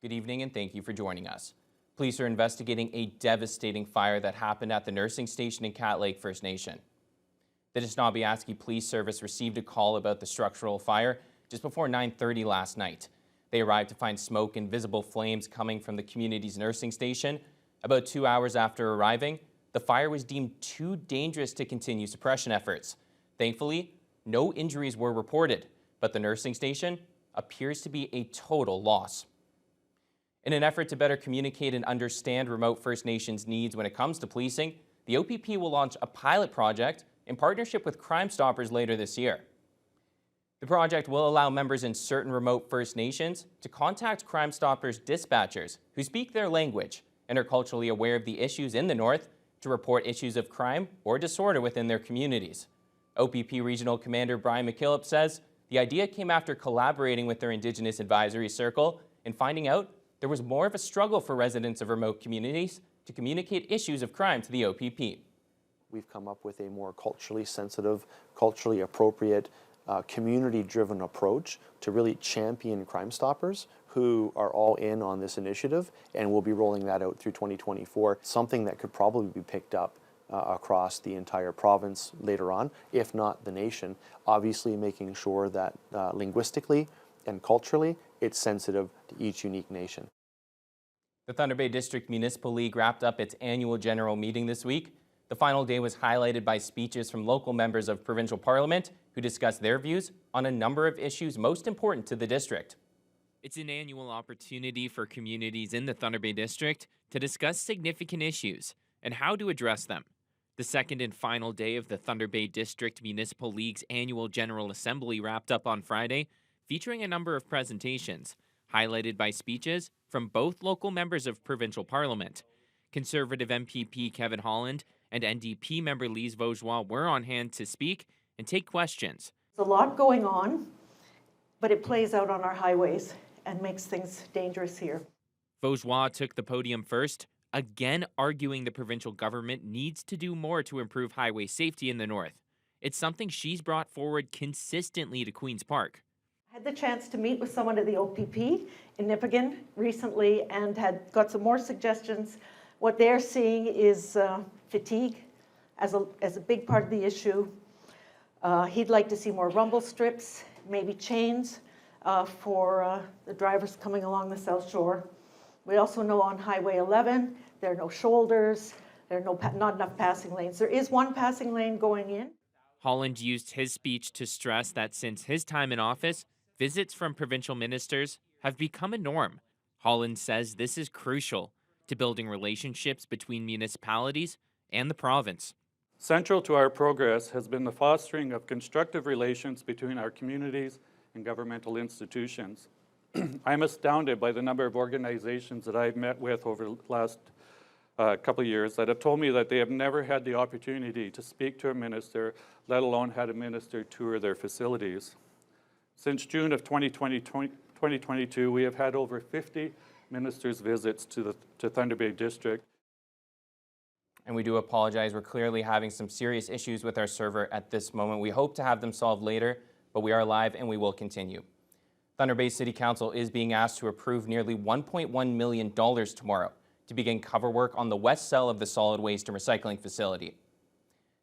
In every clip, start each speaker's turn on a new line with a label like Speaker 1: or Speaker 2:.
Speaker 1: Good evening and thank you for joining us. Police are investigating a devastating fire that happened at the nursing station in Cat Lake First Nation. The Snowmobile Police Service received a call about the structural fire just before 9:30 last night. They arrived to find smoke and visible flames coming from the community's nursing station. About 2 hours after arriving, the fire was deemed too dangerous to continue suppression efforts. Thankfully, no injuries were reported, but the nursing station appears to be a total loss. In an effort to better communicate and understand remote First Nations needs when it comes to policing, the OPP will launch a pilot project in partnership with Crim Stoppers later this year. The project will allow members in certain remote First Nations to contact Crim Stoppers dispatchers who speak their language and are culturally aware of the issues in the North to report issues of crime or disorder within their communities. OPP Regional Commander Brian McKillop says the idea came after collaborating with their Indigenous Advisory Circle and finding out there was more of a struggle for residents of remote communities to communicate issues of crime to the OPP.
Speaker 2: We've come up with a more culturally sensitive, culturally appropriate, community-driven approach to really champion Crim Stoppers who are all in on this initiative, and we'll be rolling that out through 2024, something that could probably be picked up across the entire province later on, if not the nation, obviously making sure that linguistically and culturally it's sensitive to each unique nation.
Speaker 1: The Thunder Bay District Municipal League wrapped up its annual general meeting this week. The final day was highlighted by speeches from local members of provincial parliament who discussed their views on a number of issues most important to the district. It's an annual opportunity for communities in the Thunder Bay District to discuss significant issues and how to address them. The second and final day of the Thunder Bay District Municipal League's annual General Assembly wrapped up on Friday, featuring a number of presentations, highlighted by speeches from both local members of provincial parliament. Conservative MPP Kevin Holland and NDP member Lise Vaugeois were on hand to speak and take questions.
Speaker 3: There's a lot going on, but it plays out on our highways and makes things dangerous here.
Speaker 1: Vaugeois took the podium first, again arguing the provincial government needs to do more to improve highway safety in the North. It's something she's brought forward consistently to Queen's Park.
Speaker 3: I had the chance to meet with someone at the OPP in Nipigon recently and had got some more suggestions. What they're seeing is fatigue as a big part of the issue. He'd like to see more rumble strips, maybe chains for the drivers coming along the South Shore. We also know on Highway 11, there are no shoulders, there are not enough passing lanes. There is one passing lane going in.
Speaker 1: Holland used his speech to stress that since his time in office, visits from provincial ministers have become a norm. Holland says this is crucial to building relationships between municipalities and the province.
Speaker 4: Central to our progress has been the fostering of constructive relations between our communities and governmental institutions. I'm astounded by the number of organizations that I've met with over the last couple of years that have told me that they have never had the opportunity to speak to a minister, let alone had a minister tour their facilities. Since June of 2022, we have had over 50 ministers' visits to Thunder Bay District.
Speaker 1: And we do apologize. We're clearly having some serious issues with our server at this moment. We hope to have them solved later, but we are live and we will continue. Thunder Bay City Council is being asked to approve nearly $1.1 million tomorrow to begin cover work on the west cell of the solid waste and recycling facility.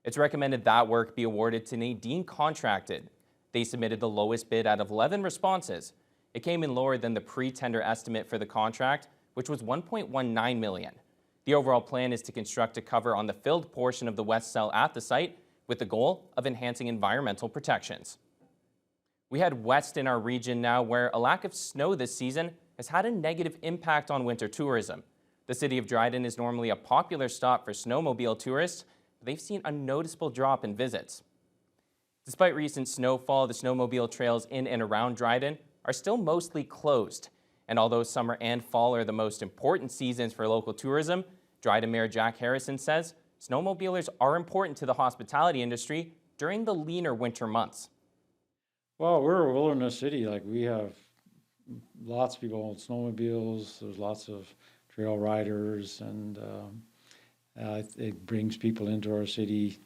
Speaker 1: It's recommended that work be awarded to Nadine Contracted. They submitted the lowest bid out of 11 responses. It came in lower than the pre-tender estimate for the contract, which was $1.19 million. The overall plan is to construct a cover on the filled portion of the west cell at the site with the goal of enhancing environmental protections. We head west in our region now, where a lack of snow this season has had a negative impact on winter tourism. The city of Dryden is normally a popular stop for snowmobile tourists, but they've seen a noticeable drop in visits. Despite recent snowfall, the snowmobile trails in and around Dryden are still mostly closed. And although summer and fall are the most important seasons for local tourism, Dryden Mayor Jack Harrison says snowmobilers are important to the hospitality industry during the leaner winter months.
Speaker 5: Well, we're a wilderness city. Like, we have lots of people on snowmobiles. There's lots of trail riders, and it brings people into our city.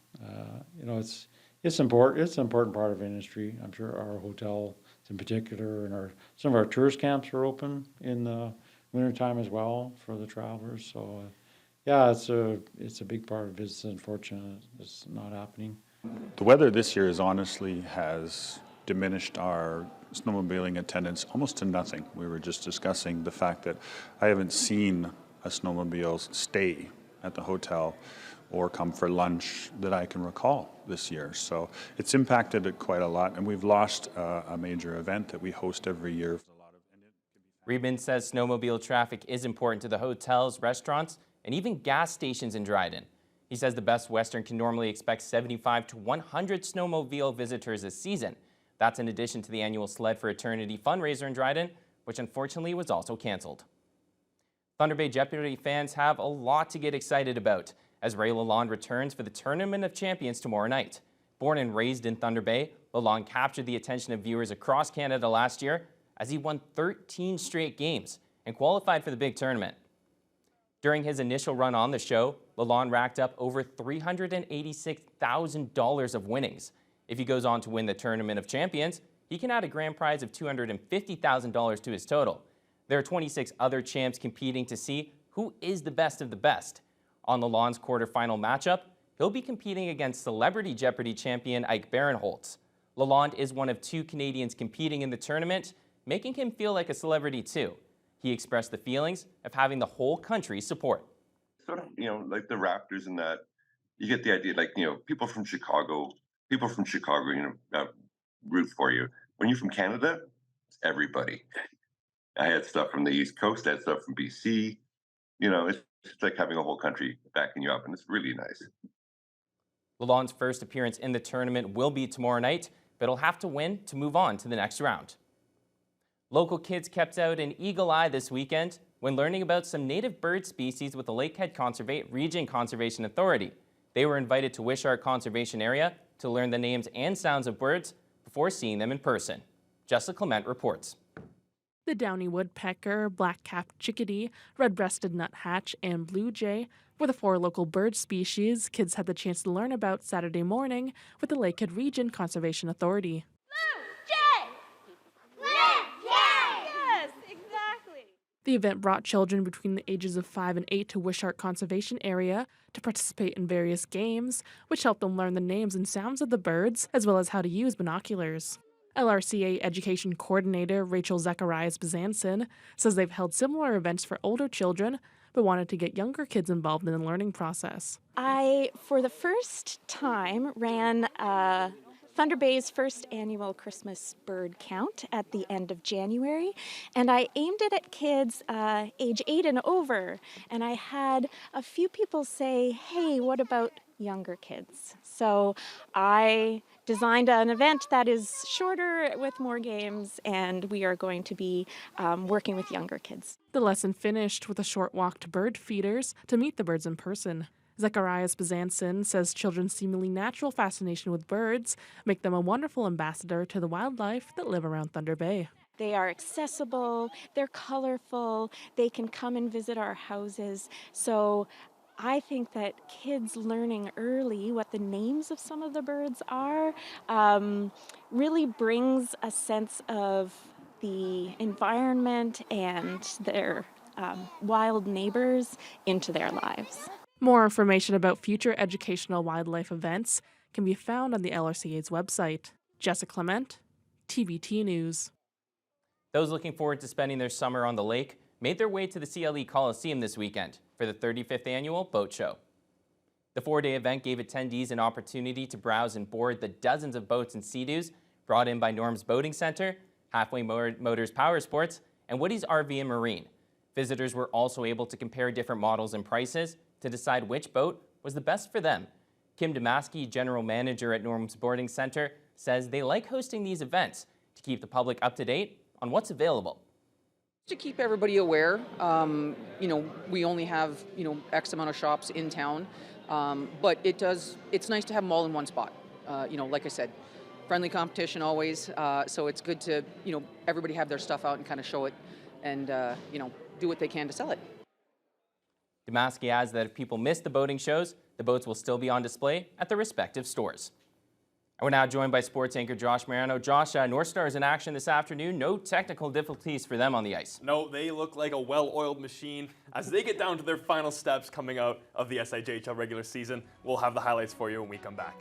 Speaker 5: It's important. It's an important part of industry. I'm sure our hotel in particular, and some of our tourist camps are open in the wintertime as well for the travelers. So, yeah, it's a big part of it. It's unfortunate it's not happening.
Speaker 6: The weather this year has diminished our snowmobiling attendance almost to nothing. We were just discussing the fact that I haven't seen a snowmobile stay at the hotel or come for lunch that I can recall this year. So it's impacted it quite a lot, and we've lost a major event that we host every year.
Speaker 1: Reedman says snowmobile traffic is important to the hotels, restaurants, and even gas stations in Dryden. He says the Best Western can normally expect 75 to 100 snowmobile visitors this season. That's in addition to the annual Sled for Eternity fundraiser in Dryden, which unfortunately was also canceled. Thunder Bay Jeopardy fans have a lot to get excited about as Ray Lalonde returns for the Tournament of Champions tomorrow night. Born and raised in Thunder Bay, Lalonde captured the attention of viewers across Canada last year as he won 13 straight games and qualified for the big tournament. During his initial run on the show, Lalonde racked up over $386,000 of winnings. If he goes on to win the Tournament of Champions, he can add a grand prize of $250,000 to his total. There are 26 other champs competing to see who is the best of the best. On Lalonde's quarterfinal matchup, he'll be competing against Celebrity Jeopardy champion Ike Barinholtz. Lalonde is one of 2 Canadians competing in the tournament, making him feel like a celebrity too. He expressed the feelings of having the whole country's support.
Speaker 7: Sort of, like the Raptors and that, you get the idea, like, people from Chicago, root for you. When you're from Canada, it's everybody. I had stuff from the East Coast, I had stuff from BC. It's like having a whole country backing you up, and it's really nice.
Speaker 1: Lalonde's first appearance in the tournament will be tomorrow night, but he'll have to win to move on to the next round. Local kids kept out an eagle eye this weekend when learning about some native bird species with the Lakehead Region Conservation Authority. They were invited to Wishart Conservation Area to learn the names and sounds of birds before seeing them in person. Jessica Clement reports.
Speaker 8: The downy woodpecker, black-capped chickadee, red-breasted nuthatch, and blue jay were the 4 local bird species kids had the chance to learn about Saturday morning with the Lakehead Region Conservation Authority. The event brought children between the ages of 5 and 8 to Wishart Conservation Area to participate in various games, which helped them learn the names and sounds of the birds, as well as how to use binoculars. LRCA Education Coordinator Rachel Zacharias-Bezanson says they've held similar events for older children, but wanted to get younger kids involved in the learning process.
Speaker 9: I, for the first time, ran Thunder Bay's first annual Christmas bird count at the end of January, and I aimed it at kids age 8 and over, and I had a few people say, hey, what about younger kids? So I designed an event that is shorter with more games, and we are going to be working with younger kids.
Speaker 8: The lesson finished with a short walk to bird feeders to meet the birds in person. Zacharias-Bezanson says children's seemingly natural fascination with birds make them a wonderful ambassador to the wildlife that live around Thunder Bay.
Speaker 9: They are accessible, they're colorful, they can come and visit our houses. So I think that kids learning early what the names of some of the birds are really brings a sense of the environment and their wild neighbors into their lives.
Speaker 8: More information about future educational wildlife events can be found on the LRCA's website. Jessica Clement, TBT News.
Speaker 1: Those looking forward to spending their summer on the lake made their way to the CLE Coliseum this weekend for the 35th Annual Boat Show. The 4-day event gave attendees an opportunity to browse and board the dozens of boats and Sea-Doos brought in by Norm's Boating Center, Halfway Motors Power Sports, and Woody's RV and Marine. Visitors were also able to compare different models and prices to decide which boat was the best for them. Kim Damaski, General Manager at Norm's Boating Center, says they like hosting these events to keep the public up to date on what's available.
Speaker 10: To keep everybody aware, we only have, X amount of shops in town, but it's nice to have them all in one spot. Like I said, friendly competition always, so it's good to, everybody have their stuff out and kind of show it and, do what they can to sell it.
Speaker 1: Damaski adds that if people miss the boating shows, the boats will still be on display at their respective stores. We're now joined by sports anchor Josh Marano. Josh, North Star is in action this afternoon. No technical difficulties for them on the ice.
Speaker 11: No, they look like a well-oiled machine. As they get down to their final steps coming out of the SIJHL regular season, we'll have the highlights for you when we come back.